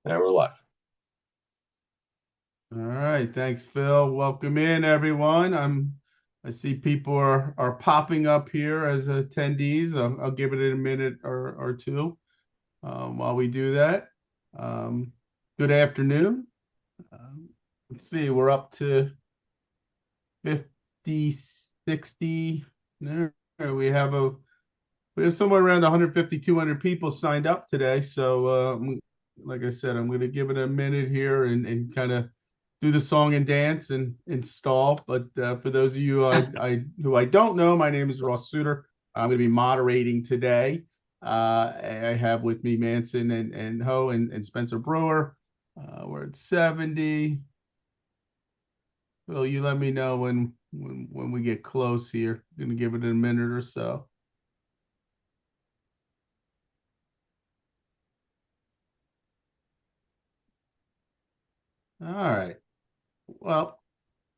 And we're live. All right, thanks, Phil. Welcome in, everyone. I see people are popping up here as attendees. I'll give it a minute or two while we do that. Um, Good afternoon. Let's see, we're up to 50, 60. There, we have somewhere around 150, 200 people signed up today. So, like I said, I'm going to give it a minute here and kind of do the song and dance and install. But for those of you who I don't know, my name is Ross Suter. I'm going to be moderating today. I have with me Manson and Ho and Spencer Brewer. We're at 70. Will you let me know when we get close here? I'm going to give it a minute or so. All right. Well,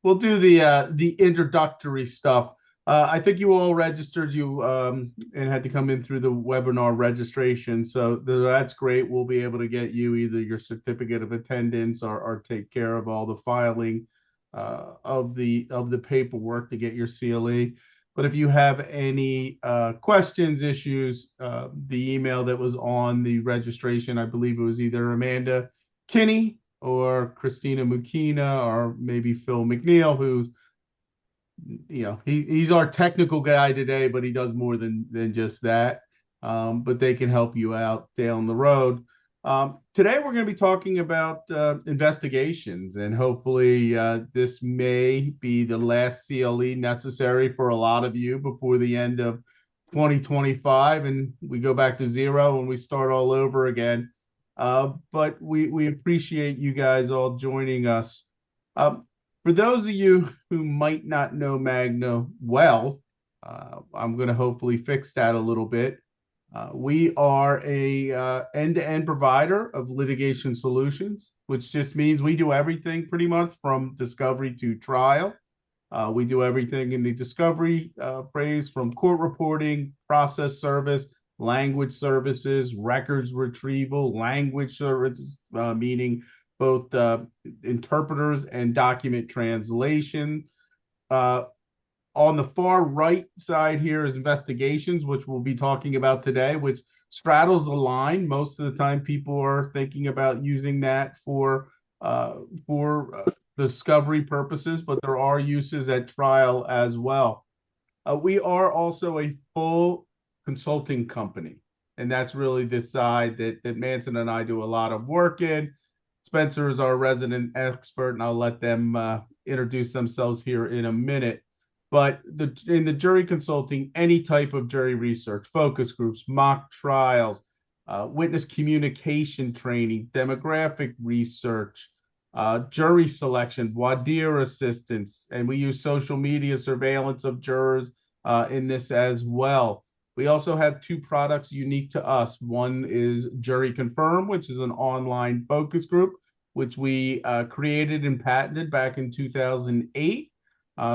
we'll do the introductory stuff. I think you all registered you and had to come in through the webinar registration, so that's great. We'll be able to get you either your certificate of attendance or take care of all the filing of the paperwork to get your CLE. But if you have any questions, issues, the email that was on the registration, I believe it was either Amanda Kinney or Christina Mukina or maybe Phil McNeil, who's he's our technical guy today, but he does more than just that. But they can help you out down the road. Today we're going to be talking about investigations, and hopefully this may be the last CLE necessary for a lot of you before the end of 2025, and we go back to zero and we start all over again. But we appreciate you guys all joining us. Um, for those of you who might not know Magna well, I'm going to hopefully fix that a little bit. We are a end-to-end provider of litigation solutions, which just means we do everything pretty much from discovery to trial. We do everything in the discovery phase from court reporting, process service, language services, records retrieval, language services, meaning both interpreters and document translation. Uh, on the far right side here is investigations, which we'll be talking about today, which straddles the line. Most of the time, people are thinking about using that for discovery purposes, but there are uses at trial as well. We are also a full consulting company, and that's really the side that Manson and I do a lot of work in. Spencer is our resident expert, and I'll let them introduce themselves here in a minute. But in the jury consulting, any type of jury research, focus groups, mock trials, witness communication training, demographic research, jury selection, voir dire assistance, and we use social media surveillance of jurors in this as well. We also have two products unique to us. One is Jury Confirm, which is an online focus group, which we created and patented back in 2008.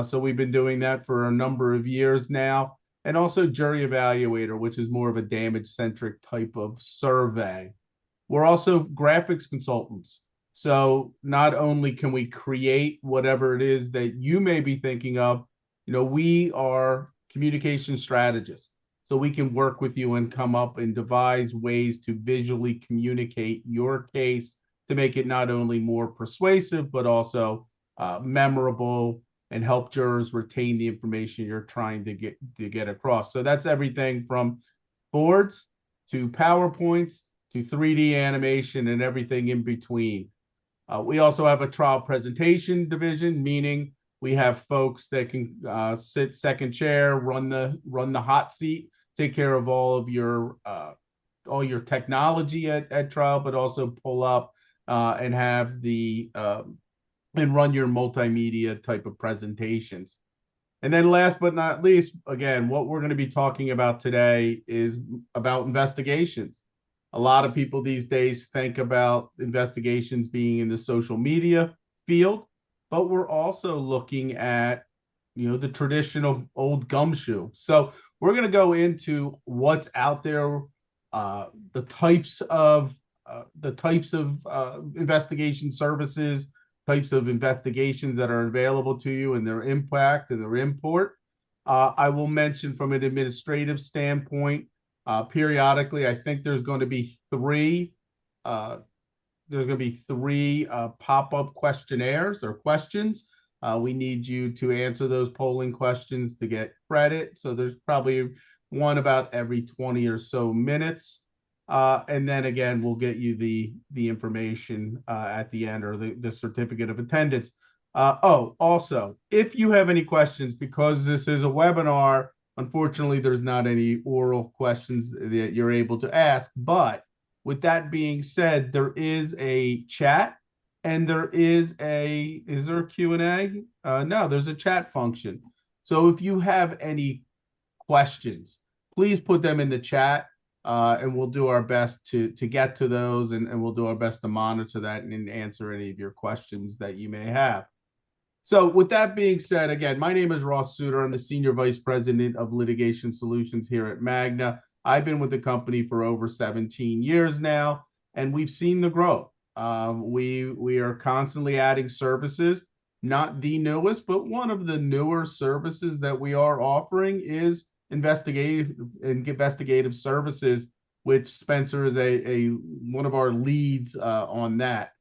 So we've been doing that for a number of years now. And also Jury Evaluator, which is more of a damage-centric type of survey. We're also graphics consultants. So not only can we create whatever it is that you may be thinking of, we are communication strategists. So we can work with you and come up and devise ways to visually communicate your case to make it not only more persuasive, but also memorable and help jurors retain the information you're trying to get across. So that's everything from boards to PowerPoints to 3D animation and everything in between. We also have a trial presentation division, meaning we have folks that can sit second chair, run the hot seat, take care of all your technology at trial, but also pull up and have and run your multimedia type of presentations. And then last but not least, again, what we're going to be talking about today is about investigations. A lot of people these days think about investigations being in the social media field, but we're also looking at, the traditional old gumshoe. So we're going to go into what's out there, the types of the types of investigation services, types of investigations that are available to you and their impact and their import. I will mention from an administrative standpoint, periodically, I think there's going to be three pop-up questionnaires or questions. We need you to answer those polling questions to get credit. So there's probably one about every 20 or so minutes. And then again, we'll get you the information at the end, or the certificate of attendance. Also, if you have any questions, because this is a webinar, unfortunately, there's not any oral questions that you're able to ask. But with that being said, there is a chat, and is there a Q&A? No, there's a chat function. So if you have any questions, please put them in the chat, and we'll do our best to get to those, and we'll do our best to monitor that and answer any of your questions that you may have. So with that being said, again, my name is Ross Suter. I'm the Senior Vice President of Litigation Solutions here at Magna. I've been with the company for over 17 years now, and we've seen the growth. We are constantly adding services, not the newest, but one of the newer services that we are offering is investigative services, which Spencer is one of our leads on that.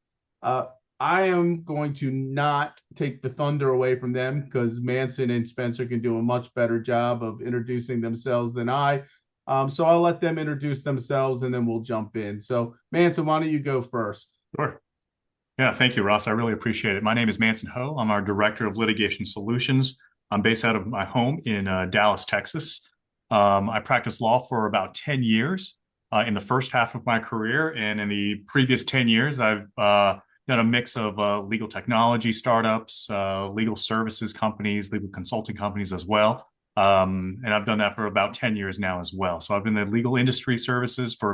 I am going to not take the thunder away from them, because Manson and Spencer can do a much better job of introducing themselves than I. So I'll let them introduce themselves, and then we'll jump in. So Manson, why don't you go first? Sure. Yeah, thank you, Ross. I really appreciate it. My name is Manson Ho. I'm our Director of Litigation Solutions. I'm based out of my home in Dallas, Texas. I practiced law for about 10 years in the first half of my career. And in the previous 10 years, I've done a mix of legal technology startups, legal services companies, legal consulting companies as well. And I've done that for about 10 years now as well. So I've been in the legal industry services for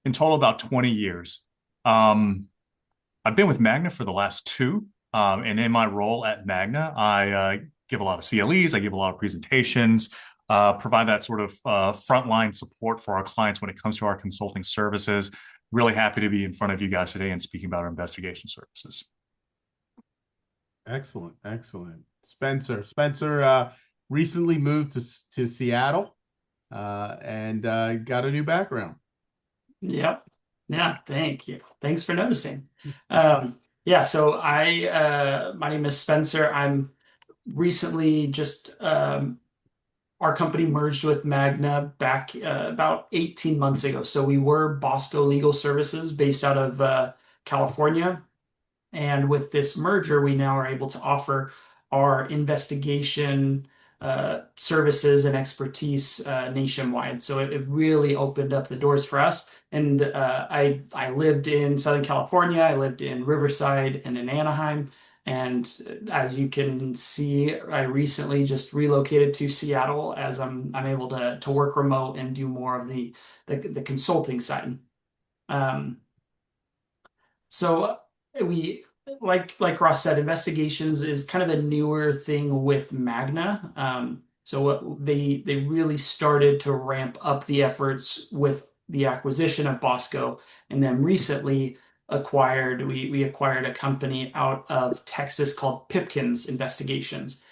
in total, about 20 years. I've been with Magna for the last 2. And in my role at Magna, I give a lot of CLEs, I give a lot of presentations, provide that sort of frontline support for our clients when it comes to our consulting services. Really happy to be in front of you guys today and speaking about our investigation services. Excellent. Spencer recently moved to Seattle and got a new background. Yep. Yeah, thank you. Thanks for noticing. Yeah, so my name is Spencer. I'm recently just our company merged with Magna back about 18 months ago. So we were Bosco Legal Services based out of California. And with this merger, we now are able to offer our investigation services and expertise nationwide. So it really opened up the doors for us. And I lived in Southern California, I lived in Riverside and in Anaheim. And as you can see, I recently just relocated to Seattle, as I'm able to work remote and do more of the consulting side. So we, like Ross said, investigations is kind of a newer thing with Magna. So what they really started to ramp up the efforts with the acquisition of Bosco, and then recently we acquired a company out of Texas called Pipkins Investigations.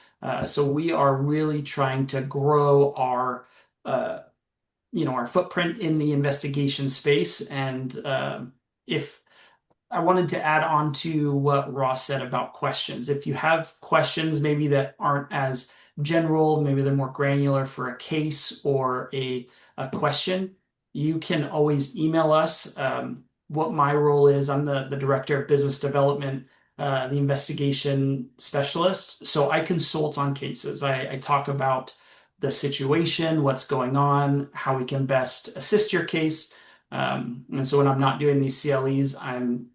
So we are really trying to grow our our footprint in the investigation space. And if I wanted to add on to what Ross said about questions. If you have questions maybe that aren't as general, maybe they're more granular for a case or a question, you can always email us. What my role is, I'm the Director of Business Development, the investigation specialist. So I consult on cases. I talk about the situation, what's going on, how we can best assist your case. And so when I'm not doing these CLEs, I'm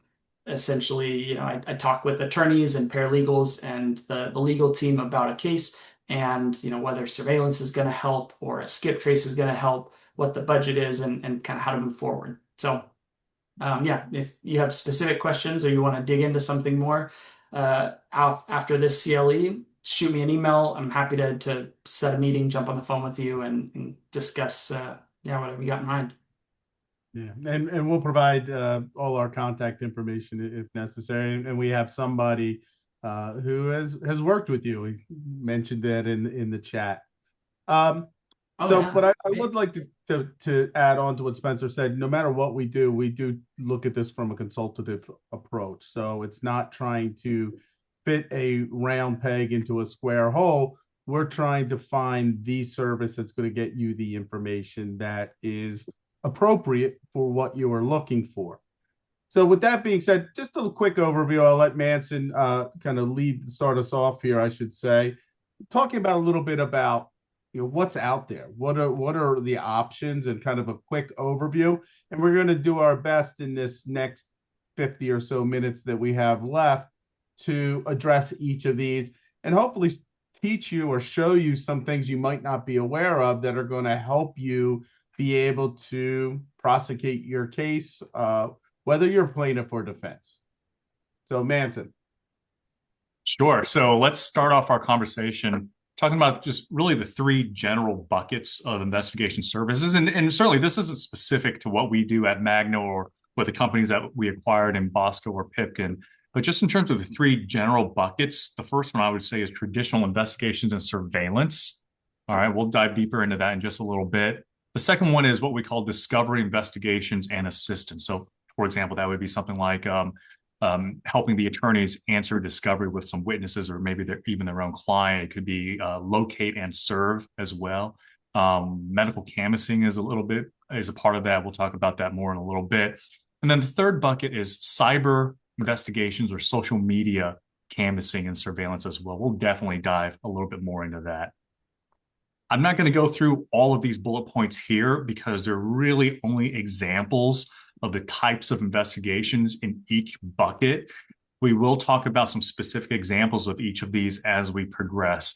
essentially, I talk with attorneys and paralegals and the legal team about a case, and whether surveillance is going to help or a skip trace is going to help, what the budget is, and kind of how to move forward. So yeah, if you have specific questions or you want to dig into something more after this CLE, shoot me an email. I'm happy to set a meeting, jump on the phone with you, and discuss whatever you got in mind. Yeah, and we'll provide all our contact information if necessary, and we have somebody who has worked with you. We mentioned that in the chat. Um, Oh so, yeah, but I great. would like to add on to what Spencer said. No matter what we do look at this from a consultative approach. So it's not trying to fit a round peg into a square hole. We're trying to find the service that's going to get you the information that is appropriate for what you are looking for. So with that being said, just a quick overview. I'll let Manson kind of start us off here, I should say, talking about a little bit about what's out there, what are the options, and kind of a quick overview. And we're going to do our best in this next 50 or so minutes that we have left to address each of these and hopefully teach you or show you some things you might not be aware of that are going to help you be able to prosecute your case, whether you're plaintiff or defense. So, Manson. Sure. So let's start off our conversation talking about just really the three general buckets of investigation services. And certainly this isn't specific to what we do at Magna or with the companies that we acquired in Bosco or Pipkin, but just in terms of the three general buckets, the first one I would say is traditional investigations and surveillance. All right, we'll dive deeper into that in just a little bit. The second one is what we call discovery investigations and assistance. So, for example, that would be something like helping the attorneys answer discovery with some witnesses or maybe even their own client. It could be locate and serve as well. Medical canvassing is a part of that. We'll talk about that more in a little bit. And then the third bucket is cyber investigations or social media canvassing and surveillance as well. We'll definitely dive a little bit more into that. I'm not going to go through all of these bullet points here because they're really only examples of the types of investigations in each bucket. We will talk about some specific examples of each of these as we progress.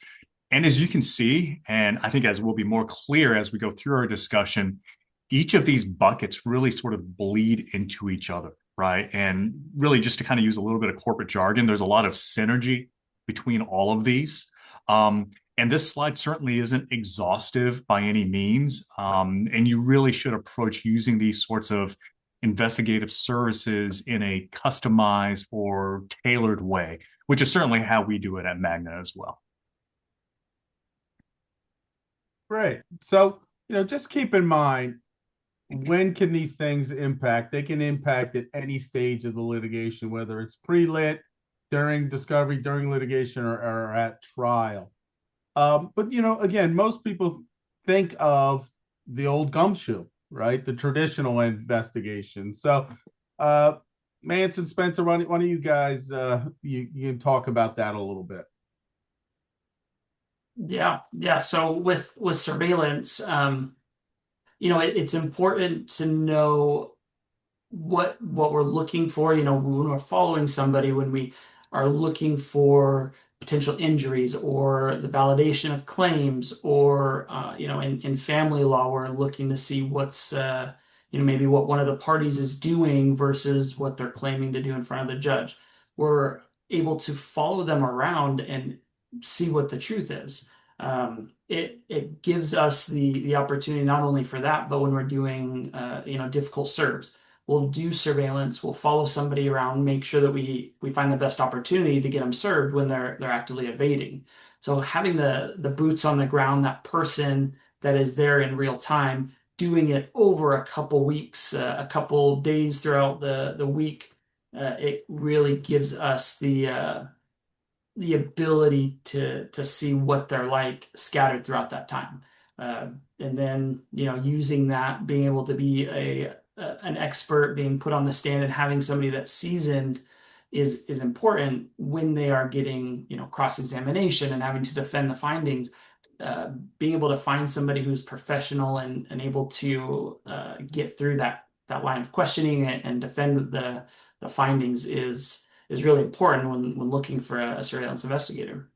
And as you can see, and I think as will be more clear as we go through our discussion, each of these buckets really sort of bleed into each other, right? And really, just to kind of use a little bit of corporate jargon, there's a lot of synergy between all of these. And this slide certainly isn't exhaustive by any means. And you really should approach using these sorts of investigative services in a customized or tailored way, which is certainly how we do it at Magna as well. Right. So, just keep in mind, when can these things impact? They can impact at any stage of the litigation, whether it's pre-lit, during discovery, during litigation, or at trial. But again, most people think of the old gumshoe, right? The traditional investigation. So, Manson, Spencer, why don't you guys you can talk about that a little bit? Yeah. So with surveillance, it's important to know what we're looking for, when we're following somebody, when we are looking for potential injuries or the validation of claims, or in family law, we're looking to see what's maybe what one of the parties is doing versus what they're claiming to do in front of the judge. We're able to follow them around and see what the truth is. It gives us the opportunity not only for that, but when we're doing difficult serves, we'll do surveillance, we'll follow somebody around, make sure that we find the best opportunity to get them served when they're actively evading. So having the boots on the ground, that person that is there in real time, doing it over a couple weeks, a couple days throughout the week, it really gives us the ability to see what they're like scattered throughout that time. And then, using that, being able to be an expert, being put on the stand and having somebody that's seasoned is important when they are getting, cross-examination and having to defend the findings. Being able to find somebody who's professional and able to get through that line of questioning and defend the findings is really important when looking for a surveillance investigator.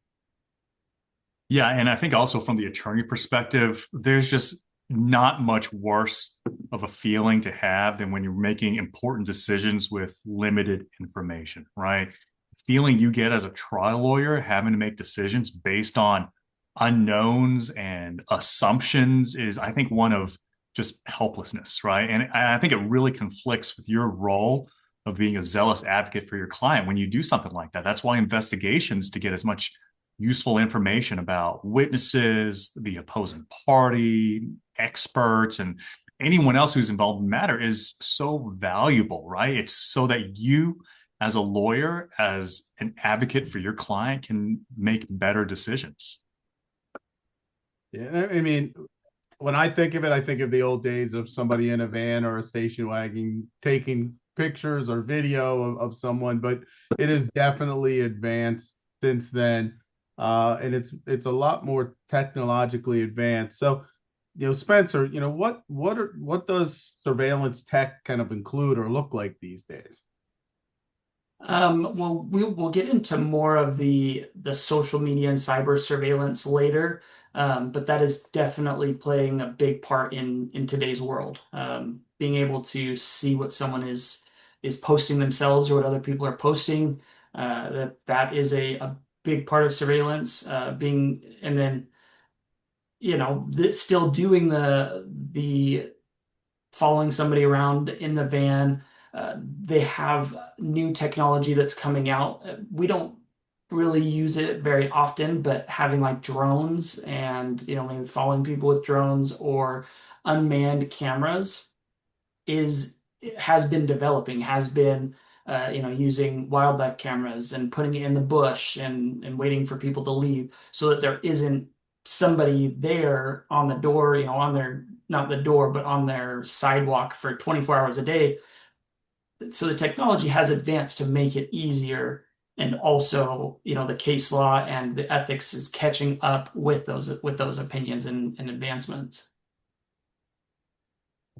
Yeah, and I think also from the attorney perspective, there's just not much worse of a feeling to have than when you're making important decisions with limited information, right? The feeling you get as a trial lawyer having to make decisions based on unknowns and assumptions is, I think, one of just helplessness, right? And I think it really conflicts with your role of being a zealous advocate for your client when you do something like that. That's why investigations to get as much useful information about witnesses, the opposing party, experts, and anyone else who's involved in the matter is so valuable, right? It's so that you, as a lawyer, as an advocate for your client, can make better decisions. Yeah, I mean, when I think of it, I think of the old days of somebody in a van or a station wagon taking pictures or video of someone, but it has definitely advanced since then. And it's a lot more technologically advanced. So, Spencer, what does surveillance tech kind of include or look like these days? Well, we'll get into more of the social media and cyber surveillance later, but that is definitely playing a big part in today's world. Being able to see what someone is posting themselves or what other people are posting, that is a big part of surveillance. Being and then still doing the following somebody around in the van. They have new technology that's coming out. We don't really use it very often, but having like drones and maybe following people with drones or unmanned cameras is has been developing, has been using wildlife cameras and putting it in the bush and waiting for people to leave so that there isn't somebody there on the door, on their not the door, but on their sidewalk for 24 hours a day. So the technology has advanced to make it easier. And also, the case law and the ethics is catching up with those opinions and advancements.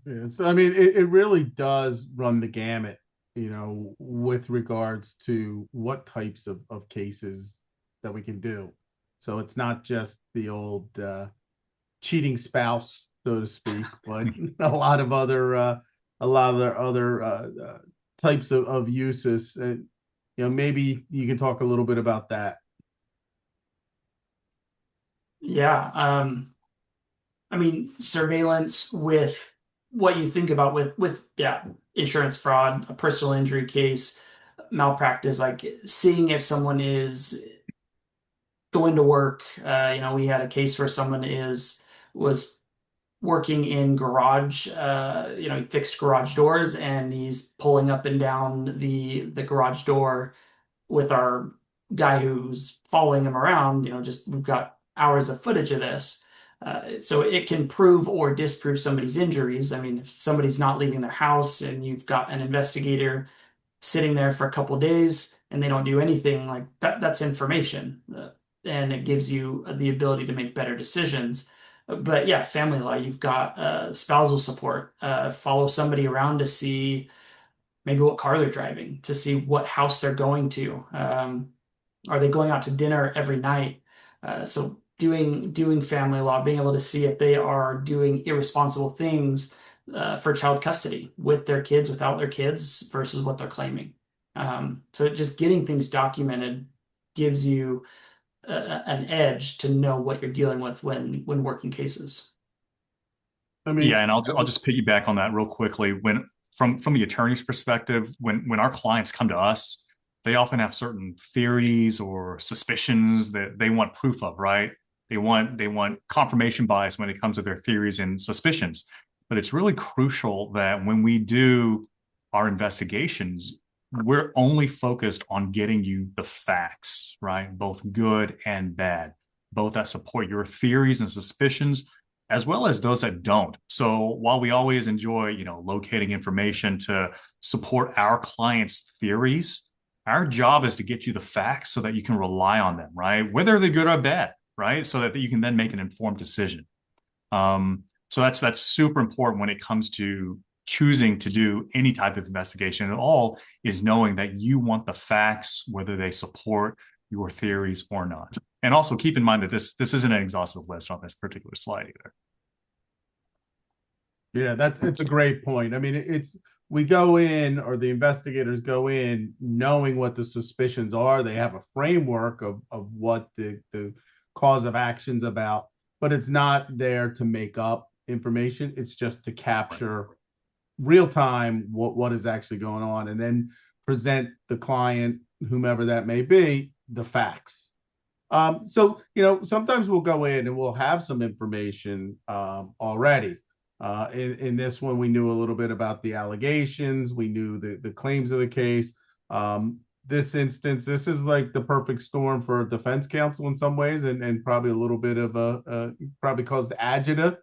Yeah, so I mean, it really does run the gamut, with regards to what types of cases that we can do. So it's not just the old cheating spouse, so to speak, but a lot of their other types of uses. And maybe you can talk a little bit about that. Yeah. I mean, surveillance with what you think about with insurance fraud, a personal injury case, malpractice, like seeing if someone is going to work. We had a case where someone was working in garage, he fixed garage doors and he's pulling up and down the garage door with our guy who's following him around. Just we've got hours of footage of this. So it can prove or disprove somebody's injuries. I mean, if somebody's not leaving their house and you've got an investigator sitting there for a couple of days and they don't do anything, like that's information. And it gives you the ability to make better decisions. But yeah, family law, you've got spousal support, follow somebody around to see maybe what car they're driving, to see what house they're going to. Are they going out to dinner every night? So doing family law, being able to see if they are doing irresponsible things for child custody with their kids, without their kids, versus what they're claiming. So just getting things documented gives you an edge to know what you're dealing with when working cases. I Yeah, mean, and I'll just piggyback on that real quickly. When from the attorney's perspective, when our clients come to us, they often have certain theories or suspicions that they want proof of, right? They want confirmation bias when it comes to their theories and suspicions. But it's really crucial that when we do our investigations, we're only focused on getting you the facts, right? Both good and bad, both that support your theories and suspicions, as well as those that don't. So while we always enjoy, locating information to support our clients' theories, our job is to get you the facts so that you can rely on them, right? Whether they're good or bad, right? So that you can then make an informed decision. So that's super important when it comes to choosing to do any type of investigation at all, is knowing that you want the facts, whether they support your theories or not. And also keep in mind that this isn't an exhaustive list on this particular slide either. yeah, it's a great point. I mean, it's we go in, or the investigators go in knowing what the suspicions are. They have a framework of what the cause of action's about, but it's not there to make up information. It's just to capture real time what is actually going on, and then present the client, whomever that may be, the facts. So, sometimes we'll go in and we'll have some information already. In this one, we knew a little bit about the allegations. We knew the claims of the case. This instance, this is like the perfect storm for a defense counsel in some ways, and probably a little bit of probably caused agita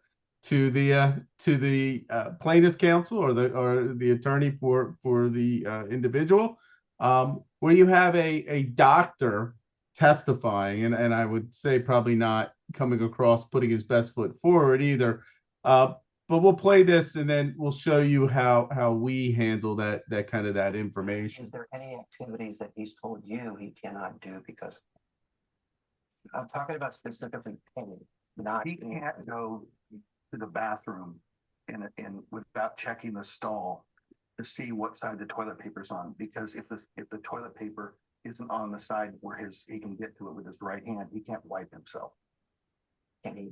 to the plaintiff's counsel or the attorney for the individual, where you have a doctor testifying, and I would say probably not coming across putting his best foot forward either. But we'll play this and then we'll show you how we handle that kind of that information. Is there any activities that he's told you he cannot do because I'm talking about specifically pain, not He can't go to the bathroom and without checking the stall to see what side the toilet paper's on, because if the toilet paper isn't on the side where he can get to it with his right hand, he can't wipe himself. can he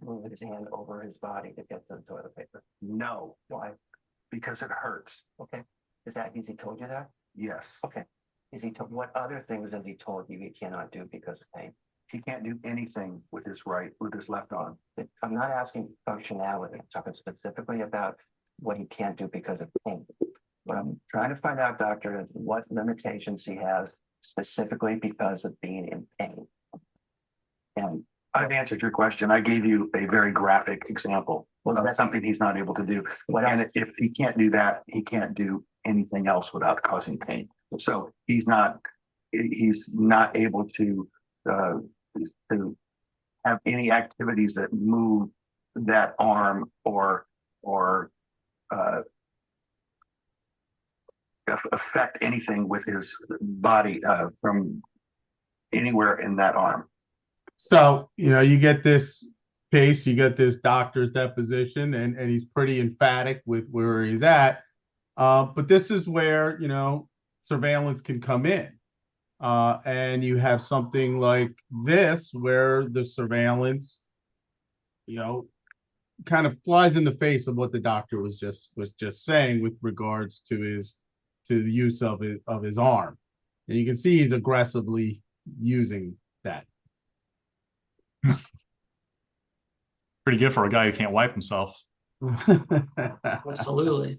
move his hand over his body to get to the toilet paper? No, Why? because it hurts. Okay. Has he told you that? Yes. Okay. What other things has he told you he cannot do because of pain? He can't do anything with his left arm. I'm not asking functionality. I'm talking specifically about what he can't do because of pain. What I'm trying to find out, doctor, is what limitations he has specifically because of being in pain. And I've answered your question. I gave you a very graphic example of something he's not able to do. And if he can't do that, he can't do anything else without causing pain. So he's not able to have any activities that move that arm or affect anything with his body from anywhere in that arm. So, you get this case, you get this doctor's deposition, and he's pretty emphatic with where he's at. But this is where, surveillance can come in. And you have something like this where the surveillance, kind of flies in the face of what the doctor was just saying with regards to the use of his arm. And you can see he's aggressively using that. Pretty good for a guy who can't wipe himself. Absolutely.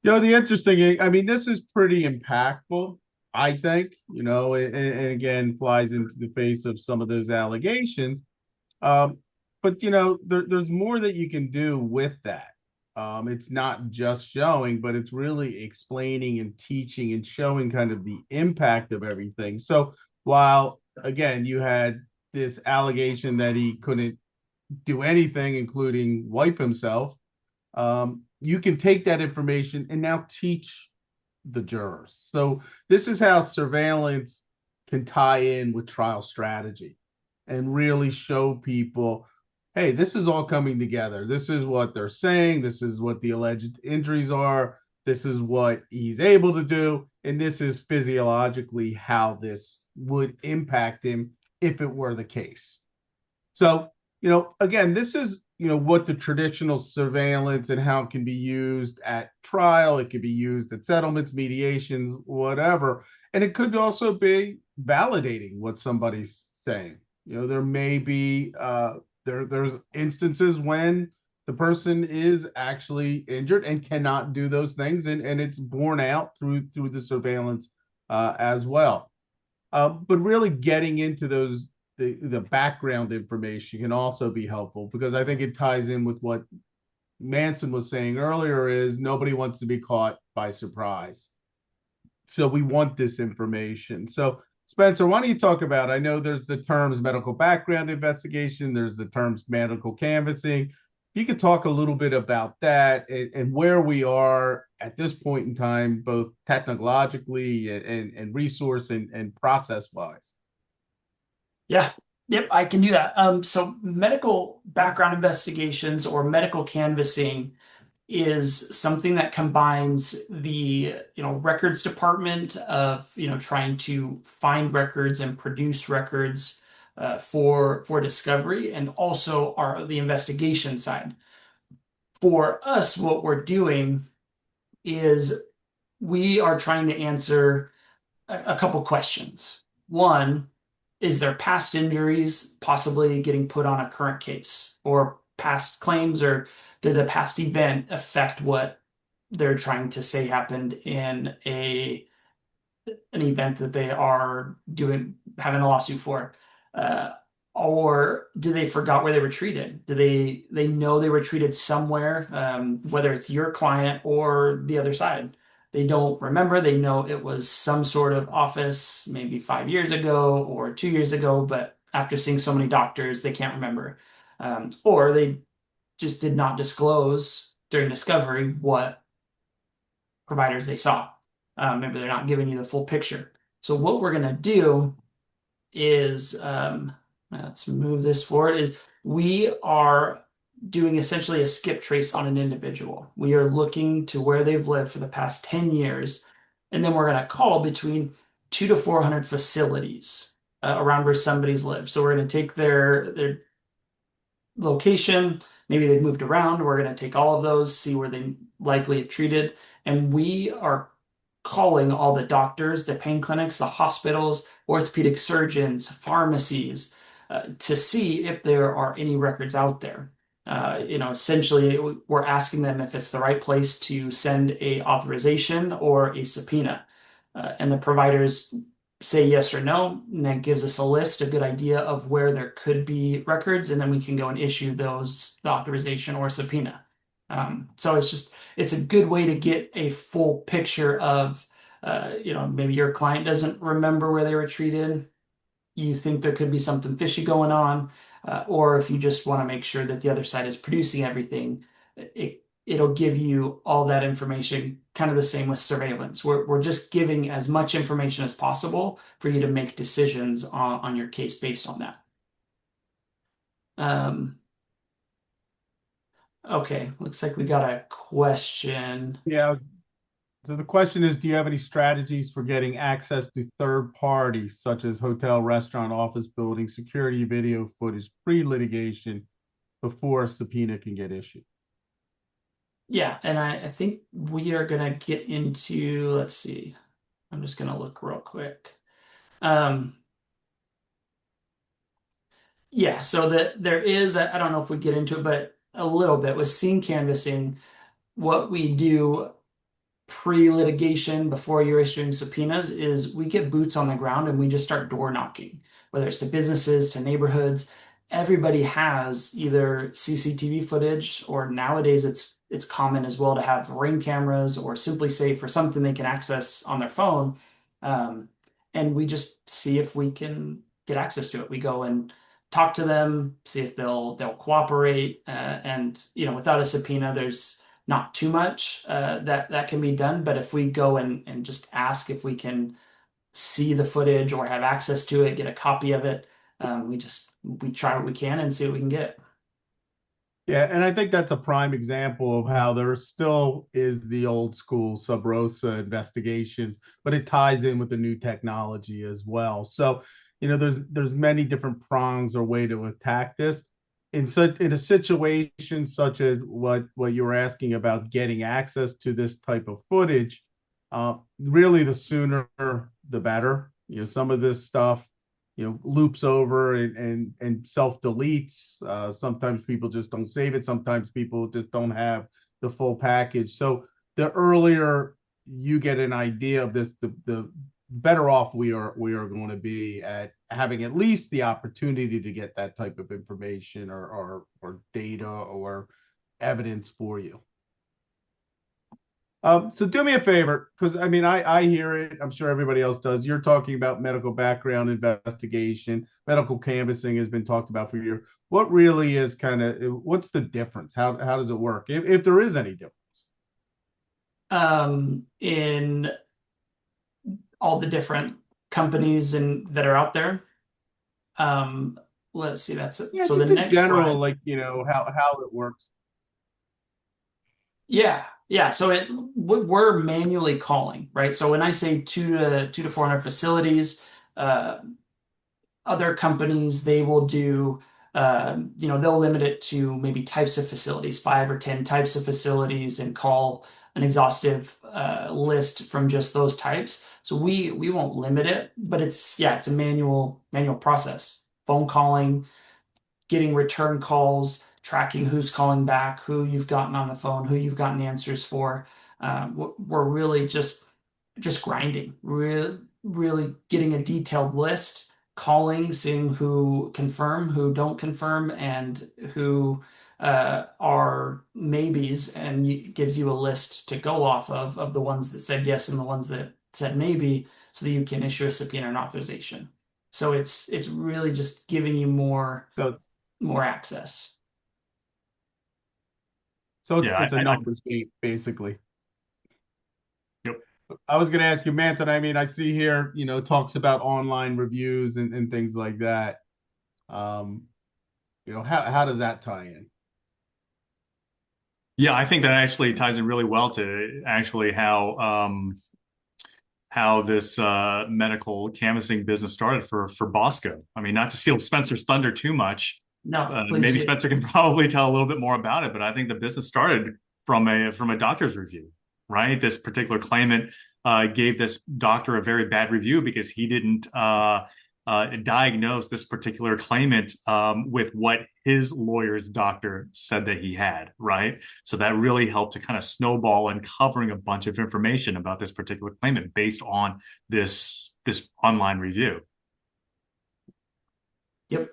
The interesting, I mean, this is pretty impactful, I think, and again, flies into the face of some of those allegations. But, there's more that you can do with that. It's not just showing, but it's really explaining and teaching and showing kind of the impact of everything. So while, again, you had this allegation that he couldn't do anything, including wipe himself, you can take that information and now teach the jurors. So this is how surveillance can tie in with trial strategy and really show people, hey, this is all coming together. This is what they're saying. This is what the alleged injuries are. This is what he's able to do. And this is physiologically how this would impact him if it were the case. So, again, this is, what the traditional surveillance and how it can be used at trial. It could be used at settlements, mediations, whatever. And it could also be validating what somebody's saying. There may be, there's instances when the person is actually injured and cannot do those things. And it's borne out through the surveillance as well. But really getting into the background information can also be helpful, because I think it ties in with what Manson was saying earlier, is nobody wants to be caught by surprise. So we want this information. So Spencer, why don't you talk about, I know there's the terms medical background investigation, there's the terms medical canvassing. You could talk a little bit about that and where we are at this point in time, both technologically and resource and process wise. Yeah. Yep, I can do that. So medical background investigations or medical canvassing is something that combines the, records department of, trying to find records and produce records, for discovery and also the investigation side. For us, what we're doing is we are trying to answer a couple questions. One, is there past injuries possibly getting put on a current case or past claims, or did a past event affect what they're trying to say happened in an event that they are having a lawsuit for? Uh, or do they forgot where they were treated? Do they know they were treated somewhere, whether it's your client or the other side? They don't remember. They know it was some sort of office maybe 5 years ago or 2 years ago, but after seeing so many doctors, they can't remember. Or they just did not disclose during discovery what providers they saw. Maybe they're not giving you the full picture. So what we're going to do is, let's move this forward, is we are doing essentially a skip trace on an individual. We are looking to where they've lived for the past 10 years, and then we're going to call between 200 to 400 facilities around where somebody's lived. So we're going to take their location, maybe they've moved around. We're going to take all of those, see where they likely have treated, and we are calling all the doctors, the pain clinics, the hospitals, orthopedic surgeons, pharmacies, to see if there are any records out there. Essentially, we're asking them if it's the right place to send a authorization or a subpoena. And the providers say yes or no, and that gives us a list, a good idea of where there could be records, and then we can go and issue the authorization or subpoena. So it's a good way to get a full picture of, maybe your client doesn't remember where they were treated. You think there could be something fishy going on, or if you just want to make sure that the other side is producing everything, it'll give you all that information, kind of the same with surveillance. We're just giving as much information as possible for you to make decisions on your case based on that. Okay, looks like we got a question. Yeah. So the question is, do you have any strategies for getting access to third parties, such as hotel, restaurant, office building, security video footage, pre-litigation, before a subpoena can get issued? Yeah, and I think we are gonna get into, let's see, I'm just gonna look real quick. Yeah, so there is, I don't know if we get into it, but a little bit with scene canvassing, what we do pre-litigation before you're issuing subpoenas is we get boots on the ground and we just start door knocking, whether it's to businesses, to neighborhoods. Everybody has either CCTV footage, or nowadays it's common as well to have Ring cameras, or simply say for something they can access on their phone. And we just see if we can get access to it. We go and talk to them, see if they'll cooperate, and without a subpoena, there's not too much that can be done. But if we go and just ask if we can see the footage or have access to it, get a copy of it, we try what we can and see what we can get. Yeah, and I think that's a prime example of how there still is the old school sub rosa investigations, but it ties in with the new technology as well. So, there's many different prongs or way to attack this. In a situation such as what you were asking about, getting access to this type of footage, really the sooner the better. Some of this stuff loops over and self deletes. Sometimes people just don't save it. Sometimes people just don't have the full package. So the earlier you get an idea of this, the better off we are going to be at having at least the opportunity to get that type of information or data or evidence for you. So do me a favor, because I hear it. I'm sure everybody else does. You're talking about medical background investigation, medical canvassing has been talked about for years. What really is what's the difference? How does it work, if there is any difference? In all the different companies that are out there. Let's see, that's it. Yeah, so just the in next general, slide. like how it works. Yeah. So we're manually calling, right? So when I say 200 to 400 facilities, Other companies, they will do, they'll limit it to maybe types of facilities, 5 or 10 types of facilities, and call an exhaustive list from just those types. So we won't limit it, but it's a manual process. Phone calling, getting return calls, tracking who's calling back, who you've gotten on the phone, who you've gotten answers for. We're really just grinding, really getting a detailed list, calling, seeing who confirm, who don't confirm, and who are maybes, and gives you a list to go off of the ones that said yes and the ones that said maybe, so that you can issue a subpoena and authorization. So it's really just giving you So, more access. so Yeah, it's a numbers game, basically. yep. I was going to ask you, Manton. I mean, I see here, talks about online reviews and things like that. How does that tie in? Yeah, I think that actually ties in really well to actually how this medical canvassing business started for Bosco. I mean, not to steal Spencer's thunder too much, No, please maybe do. Spencer can probably tell a little bit more about it, but I think the business started from a doctor's review, right? This particular claimant gave this doctor a very bad review because he didn't diagnose this particular claimant with what his lawyer's doctor said that he had, right? So that really helped to kind of snowball and covering a bunch of information about this particular claimant based on this online review. Yep.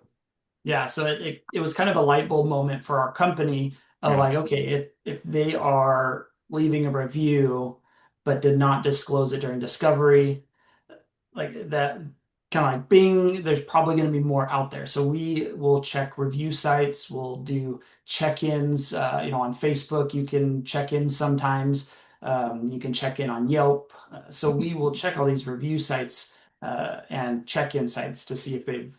Yeah, so it was kind of a light bulb moment for our company of Yeah. like, okay, if they are leaving a review but did not disclose it during discovery, like that, kind of like Bing, there's probably going to be more out there. So we will check review sites, we'll do check-ins, on Facebook, you can check in sometimes. You can check in on Yelp. So we will check all these review sites and check-in sites to see if they've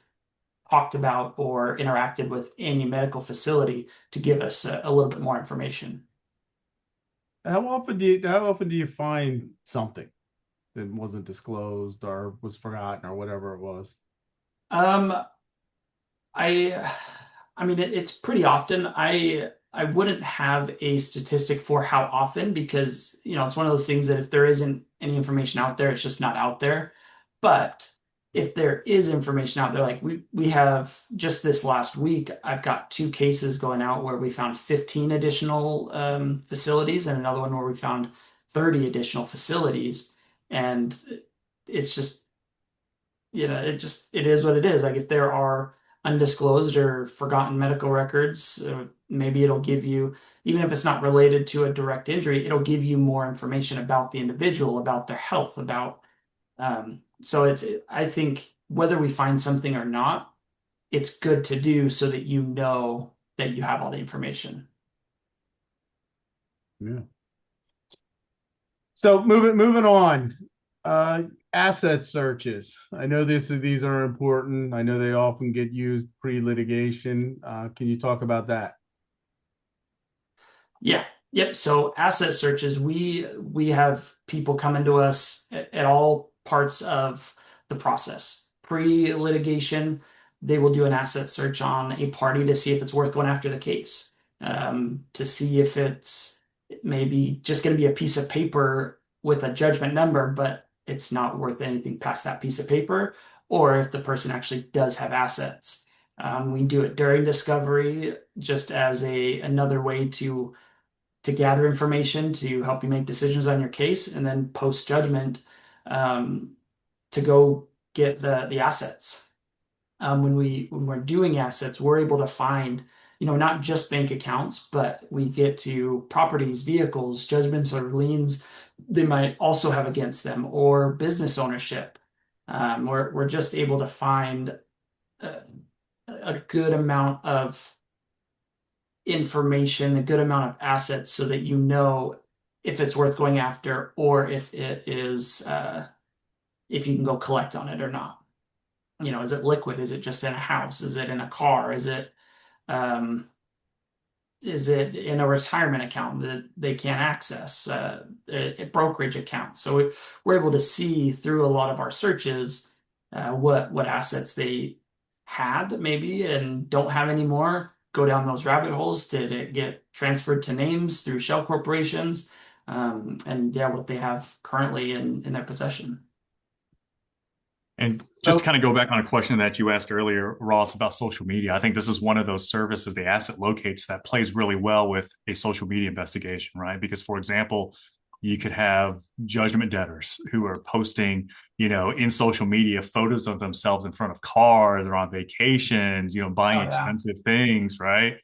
talked about or interacted with any medical facility to give us a little bit more information. How often do you find something that wasn't disclosed or was forgotten or whatever it was? Um, I, I mean, it's pretty often. I wouldn't have a statistic for how often, because it's one of those things that if there isn't any information out there, it's just not out there. But if there is information out there, like we have just this last week, I've got 2 cases going out where we found 15 additional facilities, and another one where we found 30 additional facilities, and it's just it is what it is. Like if there are undisclosed or forgotten medical records, maybe it'll give you, even if it's not related to a direct injury, it'll give you more information about the individual, about their health, so I think whether we find something or not, it's good to do so that you know that you have all the information. Yeah. So moving on, asset searches. I know these are important. I know they often get used pre-litigation. Can you talk about that? Yeah. Yep. So asset searches, we have people coming to us at all parts of the process. Pre-litigation, they will do an asset search on a party to see if it's worth going after the case, to see if it's maybe just going to be a piece of paper with a judgment number, but it's not worth anything past that piece of paper, or if the person actually does have assets. We do it during discovery, just as another way to gather information to help you make decisions on your case, and then post judgment, to go get the assets. When we're doing assets, we're able to find not just bank accounts, but we get to properties, vehicles, judgments, or liens they might also have against them, or business ownership. We're just able to find a, a good amount of information, a good amount of assets, so that you know if it's worth going after, or if it is, if you can go collect on it or not. Is it liquid? Is it just in a house? Is it in a car? Um, is it in a retirement account that they can't access? A brokerage account. So we're able to see through a lot of our searches what assets had maybe and don't have anymore go down those rabbit holes? Did it get transferred to names through shell corporations? And yeah, what they have currently in their possession. And just to So kind of go back on a question that you asked earlier, Ross, about social media, I think this is one of those services, the asset locates, that plays really well with a social media investigation, right? Because, for example, you could have judgment debtors who are posting, in social media photos of themselves in front of cars or on vacations, buying Oh yeah. expensive things, right?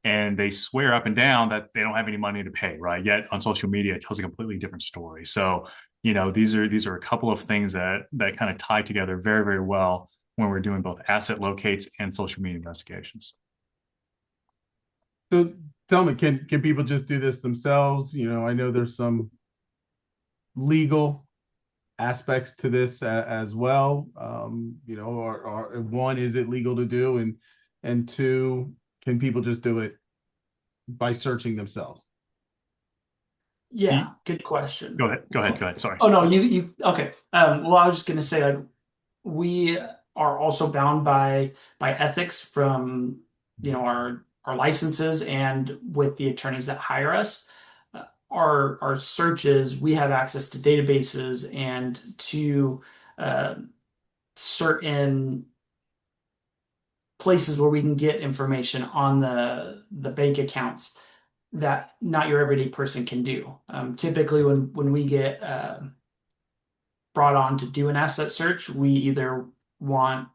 And they swear up and down that they don't have any money to pay, right? Yet on social media, it tells a completely different story. So, these are a couple of things that kind of tie together very, very well when we're doing both asset locates and social media investigations. so tell me, can people just do this themselves? I know there's some legal aspects to this as well. Or one, is it legal to do? And two, can people just do it by searching themselves? Yeah, good question. Go ahead. Go ahead. Go ahead. Sorry. Oh no, you okay. Well, I was just gonna say, like, we are also bound by ethics from our licenses and with the attorneys that hire us. Our searches, we have access to databases and to uh, certain places where we can get information on the bank accounts that not your everyday person can do. Typically, when we get brought on to do an asset search, we either want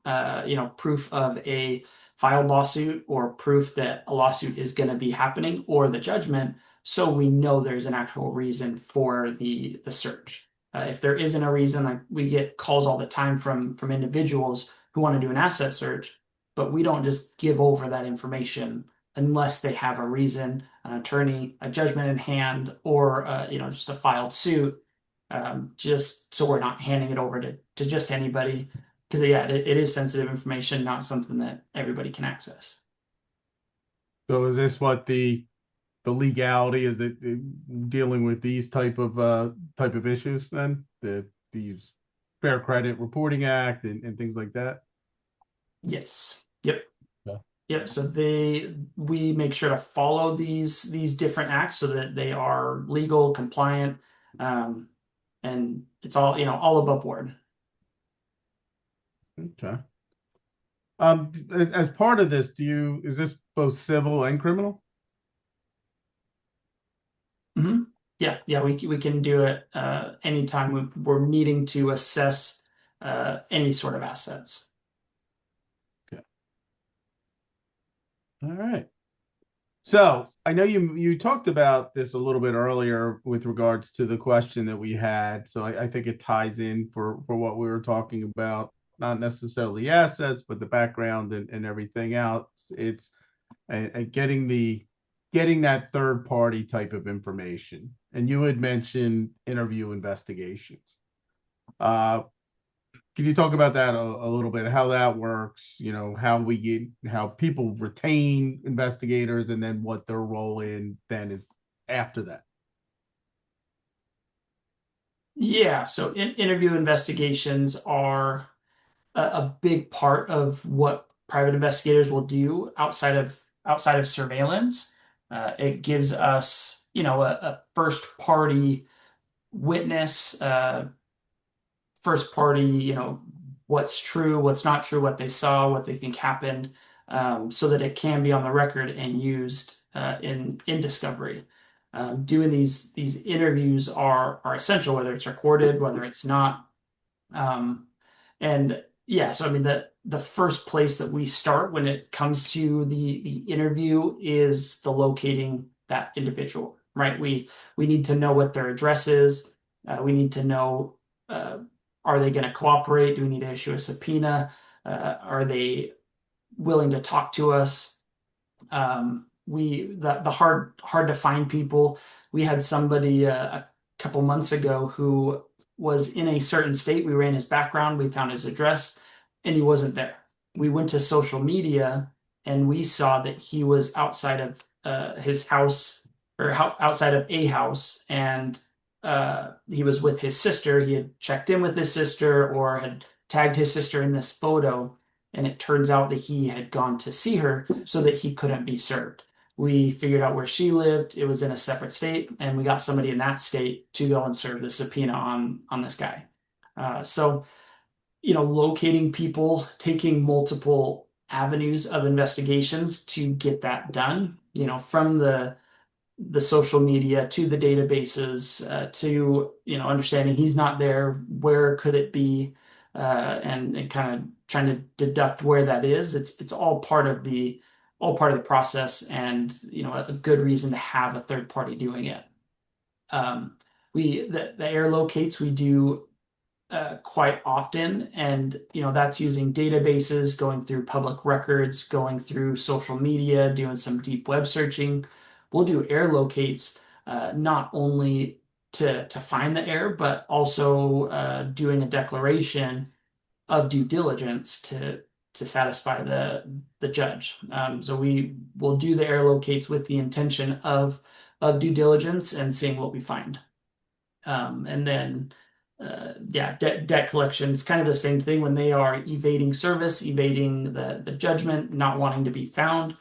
proof of a filed lawsuit or proof that a lawsuit is going to be happening or the judgment, so we know there's an actual reason for the search. If there isn't a reason, like we get calls all the time from individuals who want to do an asset search, but we don't just give over that information unless they have a reason, an attorney, a judgment in hand, or just a filed suit, just so we're not handing it over to just anybody. Because yeah, it is sensitive information, not something that everybody can access. So is this what the legality is, it dealing with these type of issues then? These Fair Credit Reporting Act and things like that? Yes. Yep. Yeah. Yep. So we make sure to follow these different acts so that they are legal, compliant, um, and it's all above board. Okay. As part of this, is this both civil and criminal? Hmm. Yeah, we can do it anytime we're needing to assess any sort of assets. Okay. All right. So I know you talked about this a little bit earlier with regards to the question that we had. So I think it ties in for what we were talking about, not necessarily assets, but the background and everything else. It's getting that third party type of information. And you had mentioned interview investigations. Can you talk about that a little bit, how that works, how people retain investigators and then what their role in then is after that? Yeah, so interview investigations are a big part of what private investigators will do outside of surveillance. It gives us, a first party witness, first party, what's true, what's not true, what they saw, what they think happened, so that it can be on the record and used in discovery. Doing these interviews are essential, whether it's recorded, whether it's not. Um, and yeah, so I mean the first place that we start when it comes to the interview is the locating that individual, right? We need to know what their address is. We need to know, uh, are they going to cooperate? Do we need to issue a subpoena? Are they willing to talk to us? The hard to find people. We had somebody a couple months ago who was in a certain state. We ran his background, we found his address, and he wasn't there. We went to social media and we saw that he was outside of his house, or outside of a house, and he was with his sister. He had checked in with his sister or had tagged his sister in this photo. and it turns out that he had gone to see her so that he couldn't be served. We figured out where she lived. It was in a separate state, and we got somebody in that state to go and serve the subpoena on this guy. So, locating people, taking multiple avenues of investigations to get that done, from the social media to the databases, to understanding he's not there, where could it be, and kind of trying to deduct where that is. It's all part of the process, and a good reason to have a third party doing it. The air locates we do quite often, and that's using databases, going through public records, going through social media, doing some deep web searching. We'll do air locates, not only to find the air, but also doing a declaration of due diligence to satisfy the judge. So we will do the air locates with the intention of due diligence and seeing what we find. And then, debt collection is kind of the same thing when they are evading service, evading the judgment, not wanting to be found.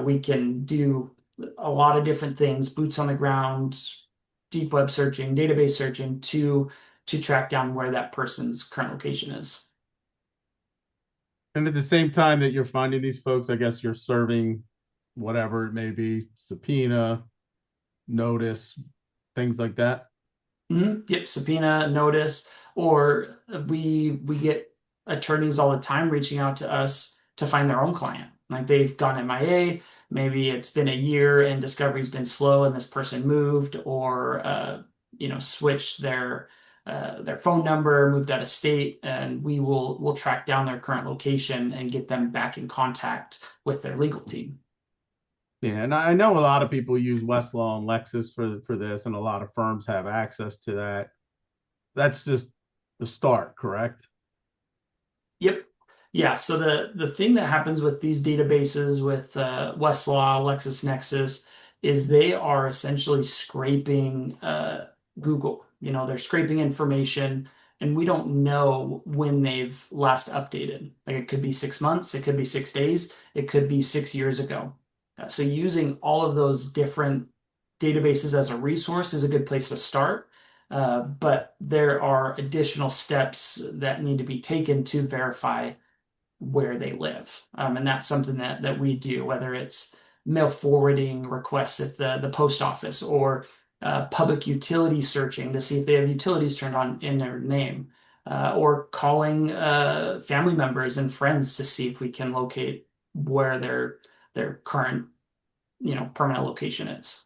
We can do a lot of different things, boots on the ground, deep web searching, database searching to track down where that person's current location is. And at the same time that you're finding these folks, I guess you're serving whatever it may be, subpoena, notice, things like that. Yep, subpoena, notice, or we get attorneys all the time reaching out to us to find their own client. Like they've gone MIA, maybe it's been a year and discovery's been slow and this person moved, or switched their phone number, moved out of state, and we'll track down their current location and get them back in contact with their legal team. Yeah, and I know a lot of people use Westlaw and Lexis for this, and a lot of firms have access to that. That's just the start, correct? Yep. Yeah. So the thing that happens with these databases with Westlaw, LexisNexis, is they are essentially scraping Google. They're scraping information, and we don't know when they've last updated. Like it could be 6 months, it could be 6 days, it could be 6 years ago. So using all of those different databases as a resource is a good place to start. But there are additional steps that need to be taken to verify where they live. And that's something that we do, whether it's mail forwarding requests at the post office, or public utility searching to see if they have utilities turned on in their name, or calling family members and friends to see if we can locate where their current, permanent location is.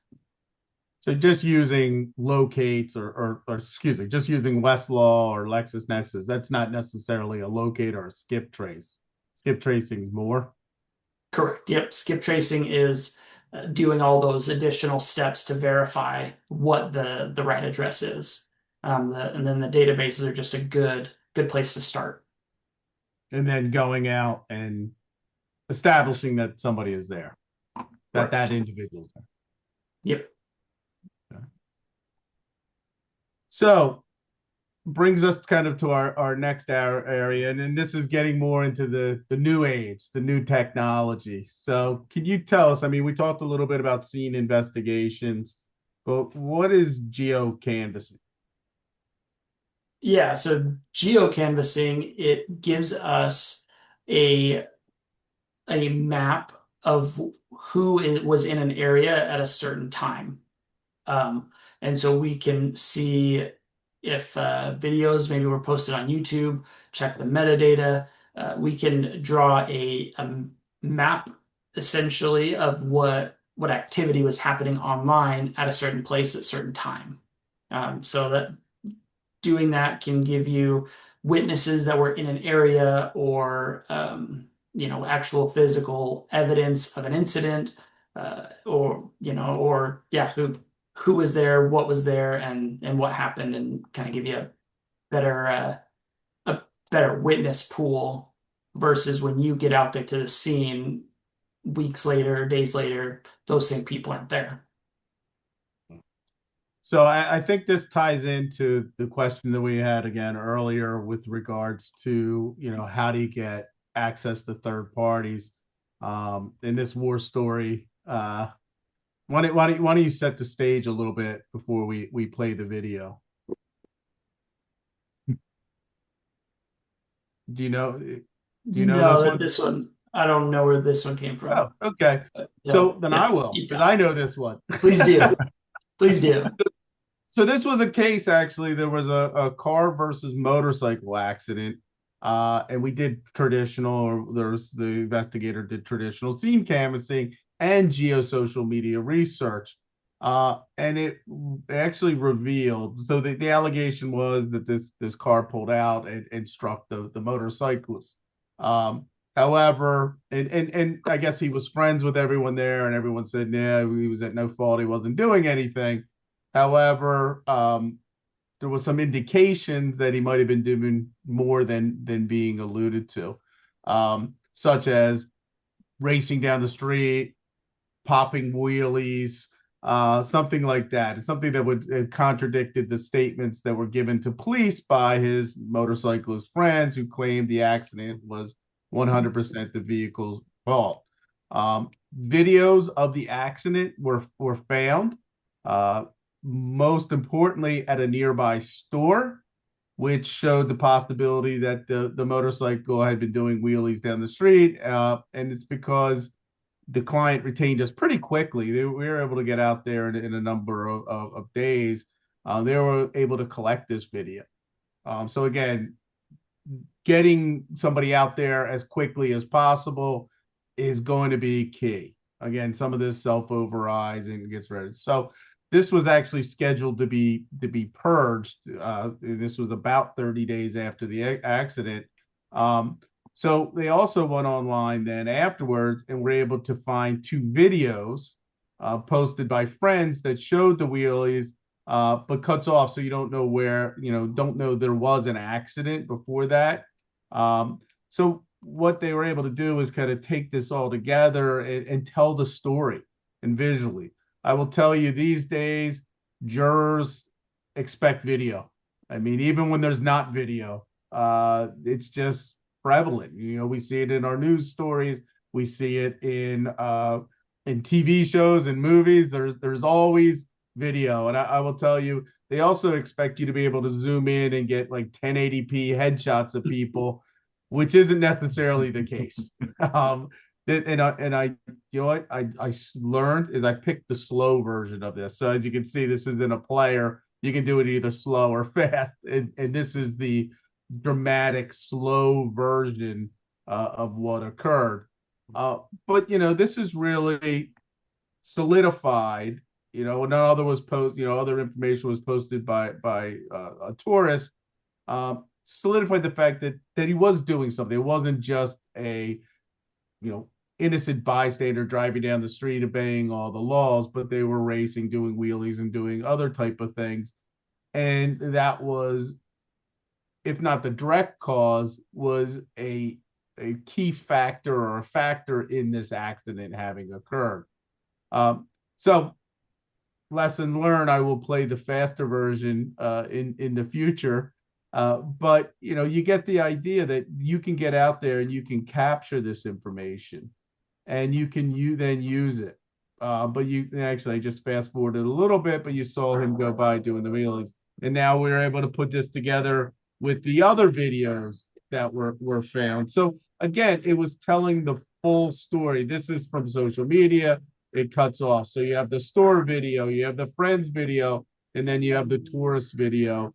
So just using locates or excuse me, just using Westlaw or LexisNexis, that's not necessarily a locate or a skip trace. Skip tracing is more. Correct. Yep. Skip tracing is doing all those additional steps to verify what the right address is. And then the databases are just a good place to start. And then going out and establishing that somebody is there, that Correct. individual is there. Yep. So brings us kind of to our next area, and then this is getting more into the new age, the new technology. So can you tell us, I mean, we talked a little bit about scene investigations, but what is geo-canvassing? Yeah, so geocanvassing, it gives us a map of who was in an area at a certain time. And so we can see if videos maybe were posted on YouTube, check the metadata. We can draw a map essentially of what activity was happening online at a certain place at a certain time. So that doing that can give you witnesses that were in an area, or actual physical evidence of an incident, or yeah, who was there, what was there, and what happened, and kind of give you better a better witness pool versus when you get out there to the scene weeks later, days later, those same people aren't there. So I think this ties into the question that we had again earlier with regards to, how do you get access to third parties. In this war story, why don't you set the stage a little bit before we play the video? Do you know? Do you know No, this that one? this one, I don't know where this one came Oh, from. okay. But, So then yeah, I will, you because got I it. know this one. Please do. Please do. So this was a case, actually. There was a car versus motorcycle accident. And we did traditional, or the investigator did traditional scene canvassing and geosocial media research. And it actually revealed, so the allegation was that this car pulled out and struck the motorcyclist. Um, However, and I guess he was friends with everyone there, and everyone said, no, he was at no fault, he wasn't doing anything. However, there was some indications that he might have been doing more than being alluded to, such as racing down the street, popping wheelies, something like that. It's something that would have contradicted the statements that were given to police by his motorcyclist friends, who claimed the accident was 100% the vehicle's fault. Videos of the accident were found. Uh, Most importantly, at a nearby store, which showed the possibility that the motorcycle had been doing wheelies down the street. And it's because the client retained us pretty quickly. We were able to get out there in a number of days. They were able to collect this video. So again, getting somebody out there as quickly as possible is going to be key. Again, some of this self-overrides and gets ready. So this was actually scheduled to be purged. This was about 30 days after the accident. So they also went online then afterwards and were able to find two videos posted by friends that showed the wheelies, but cuts off, so you don't know where, don't know there was an accident before that. So what they were able to do is kind of take this all together and tell the story and visually. I will tell you, these days, jurors expect video. I mean, even when there's not video, it's just prevalent. We see it in our news stories. We see it in TV shows and movies. There's always video, and I will tell you, they also expect you to be able to zoom in and get like 1080p headshots of people, which isn't necessarily the case. And I, you know what I learned is I picked the slow version of this. So as you can see, this isn't a player. You can do it either slow or fast, and this is the dramatic slow version of what occurred. But this is really solidified. Other was other information was posted by a tourist, solidified the fact that he was doing something. It wasn't just a innocent bystander driving down the street obeying all the laws, but they were racing, doing wheelies, and doing other type of things. And that was, if not the direct cause, was a key factor, or a factor in this accident having occurred. So lesson learned, I will play the faster version in the future. But you get the idea that you can get out there and you can capture this information, and you then use it. But you actually, I just fast forwarded a little bit, but you saw him go by doing the wheelies, and now we're able to put this together with the other videos that were found. So again, it was telling the full story. This is from social media. It cuts off. So you have the store video, you have the friends video, and then you have the tourist video,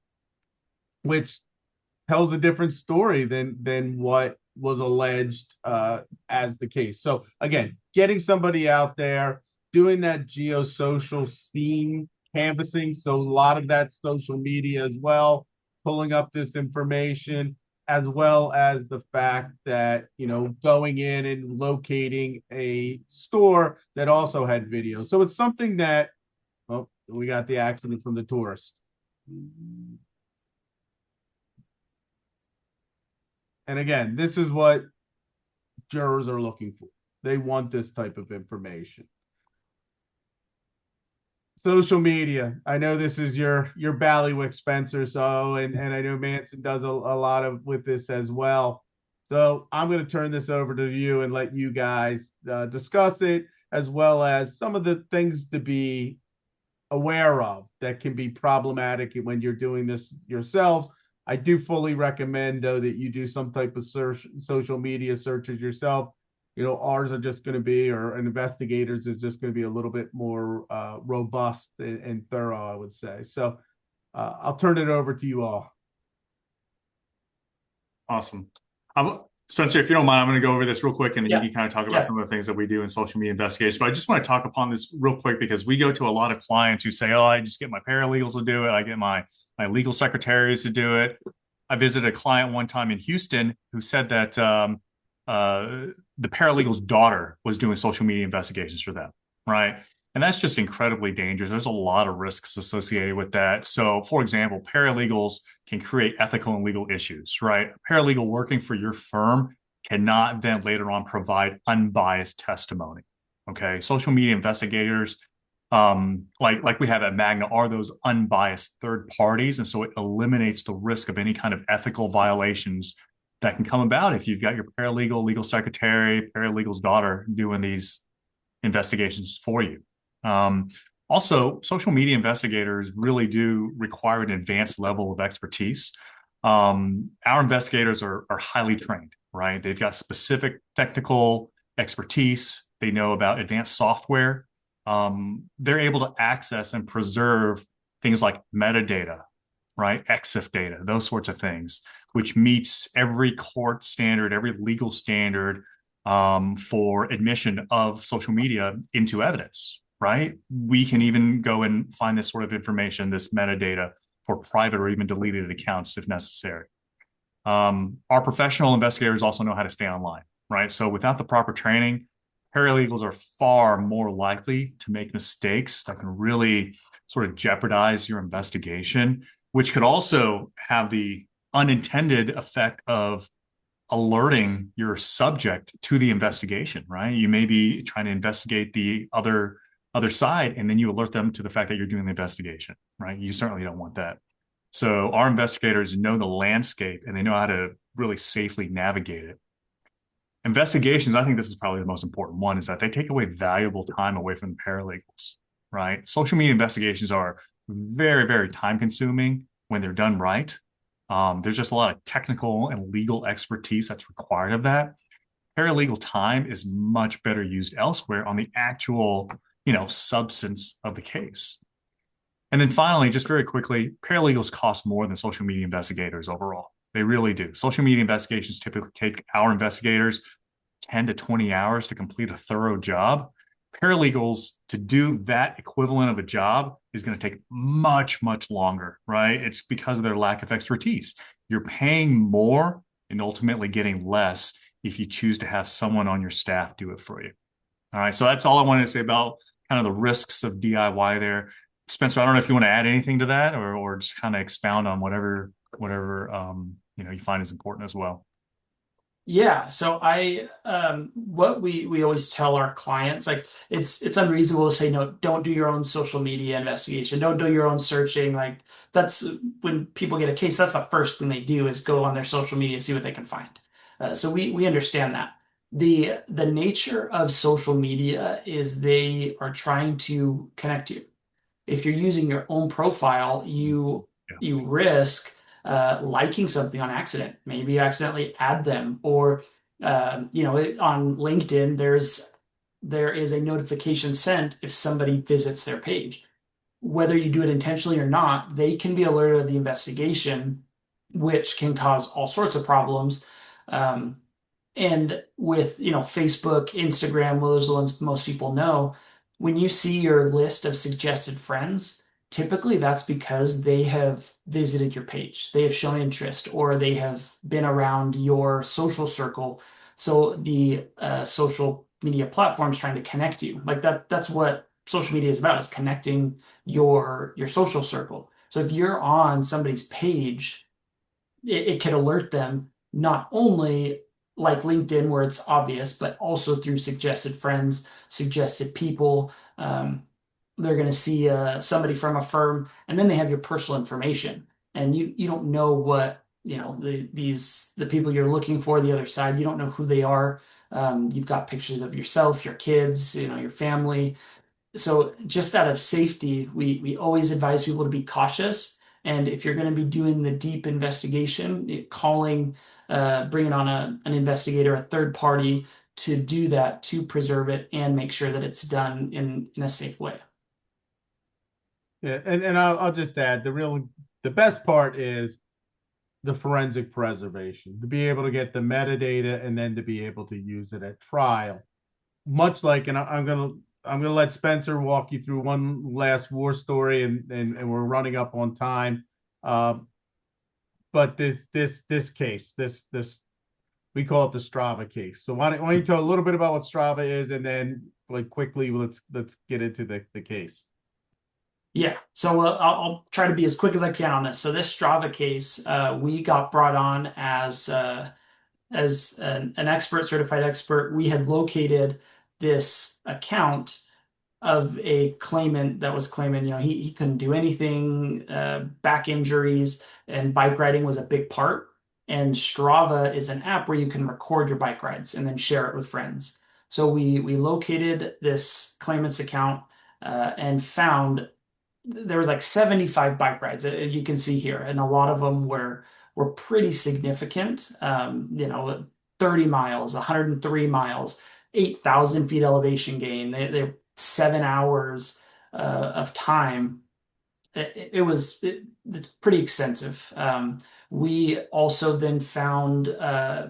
which tells a different story than what was alleged as the case. So again, getting somebody out there, doing that geosocial scene canvassing, so a lot of that social media as well, pulling up this information, as well as the fact that going in and locating a store that also had video. So it's something that, well, we got the accident from the tourist. And again, this is what jurors are looking for. They want this type of information. Social media. I know this is your bailiwick, Spencer. So, and I know Manson does a lot of with this as well. So I'm going to turn this over to you and let you guys discuss it, as well as some of the things to be aware of that can be problematic when you're doing this yourselves. I do fully recommend, though, that you do some type of social media searches yourself. Ours are just going to be, or investigators is just going to be a little bit more robust and thorough, I would say. So I'll turn it over to you all. Awesome. Spencer, if you don't mind, I'm going to go over this real quick, and then you Yeah. can kind of talk about Yeah. some of the things that we do in social media investigations. But I just want to talk upon this real quick because we go to a lot of clients who say, "Oh, I just get my paralegals to do it. I get my legal secretaries to do it." I visited a client one time in Houston who said that the paralegal's daughter was doing social media investigations for them, right? And that's just incredibly dangerous. There's a lot of risks associated with that. So, for example, paralegals can create ethical and legal issues, right? A paralegal working for your firm cannot then later on provide unbiased testimony. Okay. Social media investigators, like we have at Magna, are those unbiased third parties. And so it eliminates the risk of any kind of ethical violations that can come about if you've got your paralegal, legal secretary, paralegal's daughter doing these investigations for you. Also, social media investigators really do require an advanced level of expertise. Our investigators are highly trained, right? They've got specific technical expertise. They know about advanced software. They're able to access and preserve things like metadata, right? EXIF data, those sorts of things, which meets every court standard, every legal standard for admission of social media into evidence, right? We can even go and find this sort of information, this metadata, for private or even deleted accounts if necessary. Our professional investigators also know how to stay online, right? So without the proper training, paralegals are far more likely to make mistakes that can really sort of jeopardize your investigation, which could also have the unintended effect of alerting your subject to the investigation, right? You may be trying to investigate the other side, and then you alert them to the fact that you're doing the investigation, right? You certainly don't want that. So our investigators know the landscape and they know how to really safely navigate it. Investigations, I think this is probably the most important one, is that they take away valuable time away from the paralegals, right? Social media investigations are very, very time consuming when they're done right. There's just a lot of technical and legal expertise that's required of that. Paralegal time is much better used elsewhere on the actual, substance of the case. And then finally, just very quickly, paralegals cost more than social media investigators overall. They really do. Social media investigations typically take our investigators 10 to 20 hours to complete a thorough job. Paralegals, to do that equivalent of a job, is going to take much, much longer, right? It's because of their lack of expertise. You're paying more and ultimately getting less if you choose to have someone on your staff do it for you. All right. So that's all I wanted to say about kind of the risks of DIY there. Spencer, I don't know if you want to add anything to that or just kind of expound on whatever you find is important as well. Yeah, so what we always tell our clients, like it's unreasonable to say no, don't do your own social media investigation, don't do your own searching. Like that's when people get a case, that's the first thing they do is go on their social media, see what they can find. So we understand that. The nature of social media is they are trying to connect you. If you're using your own profile, you risk liking something on accident. Maybe you accidentally add them, or on LinkedIn, there is a notification sent if somebody visits their page. Whether you do it intentionally or not, they can be alerted of the investigation, which can cause all sorts of problems. And with Facebook, Instagram, well, those are the ones most people know. When you see your list of suggested friends, typically that's because they have visited your page, they have shown interest, or they have been around your social circle. So the social media platforms trying to connect you, like that's what social media is about, is connecting your social circle. So if you're on somebody's page, it could alert them not only like LinkedIn, where it's obvious, but also through suggested friends, suggested people. They're going to see somebody from a firm, and then they have your personal information, and you don't know what the people you're looking for, the other side, you don't know who they are. You've got pictures of yourself, your kids, your family. So just out of safety, we always advise people to be cautious. And if you're going to be doing the deep investigation, bringing on an investigator, a third party to do that, to preserve it and make sure that it's done in a safe way. Yeah, and I'll just add the best part is the forensic preservation, to be able to get the metadata and then to be able to use it at trial. Much like, and I'm gonna let Spencer walk you through one last war story, and we're running up on time. But this case, this we call it the Strava case. So why don't you tell a little bit about what Strava is, and then like quickly let's get into the case. Yeah, so I'll try to be as quick as I can on this. So this Strava case, we got brought on as an expert, certified expert. We had located this account of a claimant that was claiming, he couldn't do anything, back injuries, and bike riding was a big part. And Strava is an app where you can record your bike rides and then share it with friends. So we located this claimant's account and found there was like 75 bike rides, you can see here, and a lot of them were pretty significant. 30 miles, 103 miles, 8,000 feet elevation gain. They 7 hours of time. It's pretty extensive. We also then found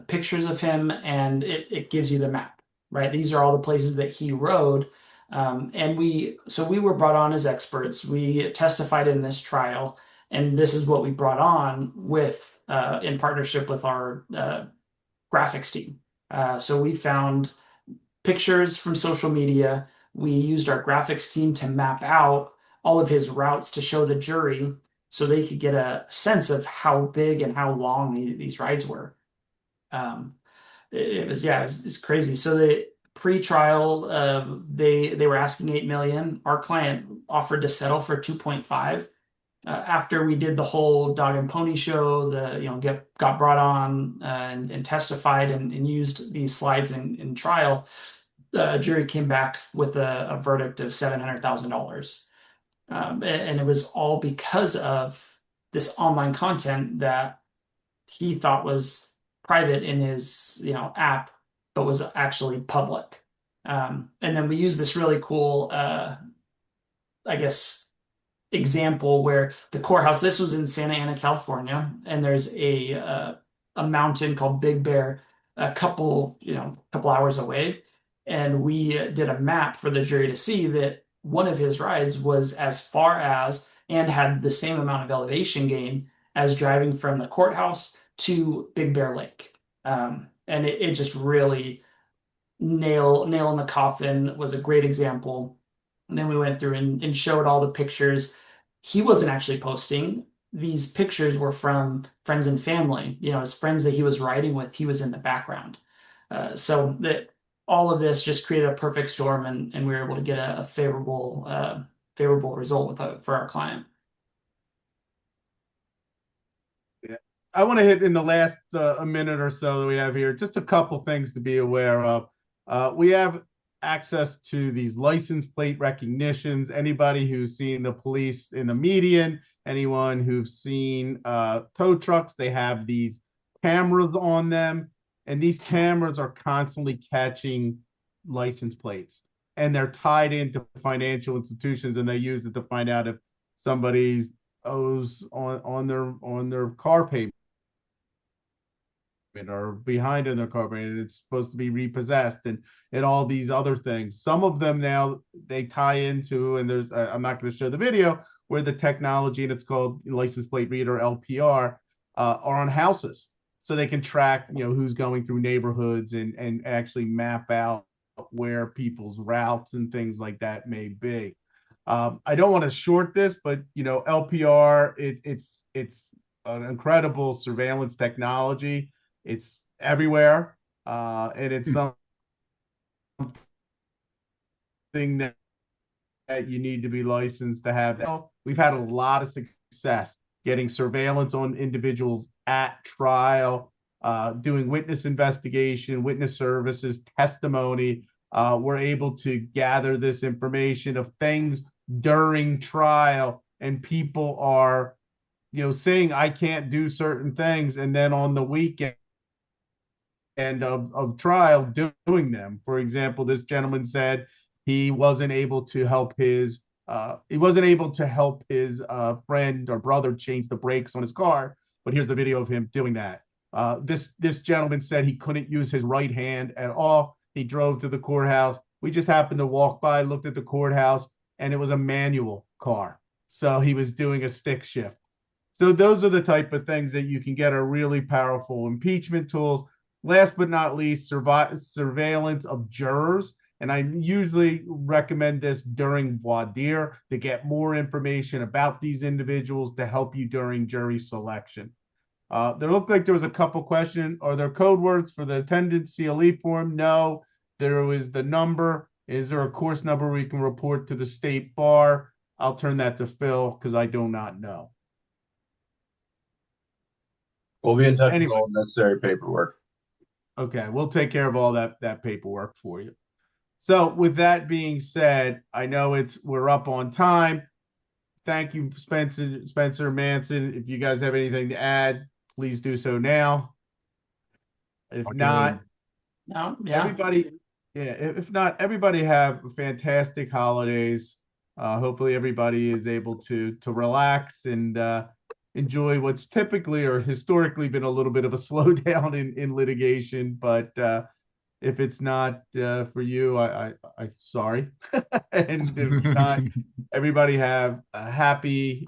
pictures of him, and it gives you the map, right? These are all the places that he rode. And we were brought on as experts. We testified in this trial, and this is what we brought on with in partnership with our graphics team. So we found pictures from social media. We used our graphics team to map out all of his routes to show the jury so they could get a sense of how big and how long these rides were. Um, it's crazy. So the pre-trial, they were asking 8 million. Our client offered to settle for 2.5. After we did the whole dog and pony show, got brought on and testified and used these slides in trial, the jury came back with a verdict of $700,000. And it was all because of this online content that he thought was private in his app, but was actually public. And then we use this really cool, I guess, example where the courthouse. This was in Santa Ana, California, and there's a mountain called Big Bear, a couple hours away, and we did a map for the jury to see that one of his rides was as far as and had the same amount of elevation gain as driving from the courthouse to Big Bear Lake. And it just really nail in the coffin, was a great example. And then we went through and showed all the pictures. He wasn't actually posting. These pictures were from friends and family. His friends that he was riding with, he was in the background. So that all of this just created a perfect storm, and we were able to get a favorable result for our client. Yeah. I want to hit in the last a minute or so that we have here, just a couple things to be aware of. We have access to these license plate recognitions. Anybody who's seen the police in the median, anyone who's seen tow trucks, they have these cameras on them, and these cameras are constantly catching license plates, and they're tied into financial institutions, and they use it to find out if somebody owes on their car payment or behind in their car payment, and it's supposed to be repossessed, and all these other things. Some of them now they tie into, and there's I'm not going to show the video where the technology, and it's called license plate reader, LPR, are on houses, so they can track who's going through neighborhoods and actually map out where people's routes and things like that may be. I don't want to short this, but LPR, it's an incredible surveillance technology. It's everywhere, and it's something that you need to be licensed to have. We've had a lot of success getting surveillance on individuals at trial, doing witness investigation, witness services, testimony. We're able to gather this information of things during trial, and people are, saying I can't do certain things, and then on the weekend of trial doing them. For example, this gentleman said he wasn't able to help his friend or brother change the brakes on his car, but here's the video of him doing that. This gentleman said he couldn't use his right hand at all. He drove to the courthouse. We just happened to walk by, looked at the courthouse, and it was a manual car. So he was doing a stick shift. So those are the type of things that you can get are really powerful impeachment tools. Last but not least, surveillance of jurors. And I usually recommend this during voir dire to get more information about these individuals to help you during jury selection. There looked like there was a couple questions. Are there code words for the attendance CLE form? No. There was the number. Is there a course number we can report to the state bar? I'll turn that to Phil because I do not know. We'll be in touch Anyway. with all necessary paperwork. Okay, we'll take care of all that paperwork for you. So with that being said, I know we're up on time. Thank you, Spencer, Manson. If you guys have anything to add, please do so now. If not, No, yeah. if not, everybody have fantastic holidays. Hopefully everybody is able to relax and enjoy what's typically or historically been a little bit of a slowdown in litigation. But if it's not for you, I'm sorry. And if not, everybody have a happy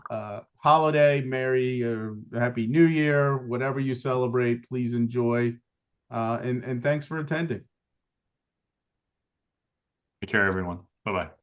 holiday, merry or happy New Year, whatever you celebrate. Please enjoy, and thanks for attending. Take care, everyone. Bye-bye.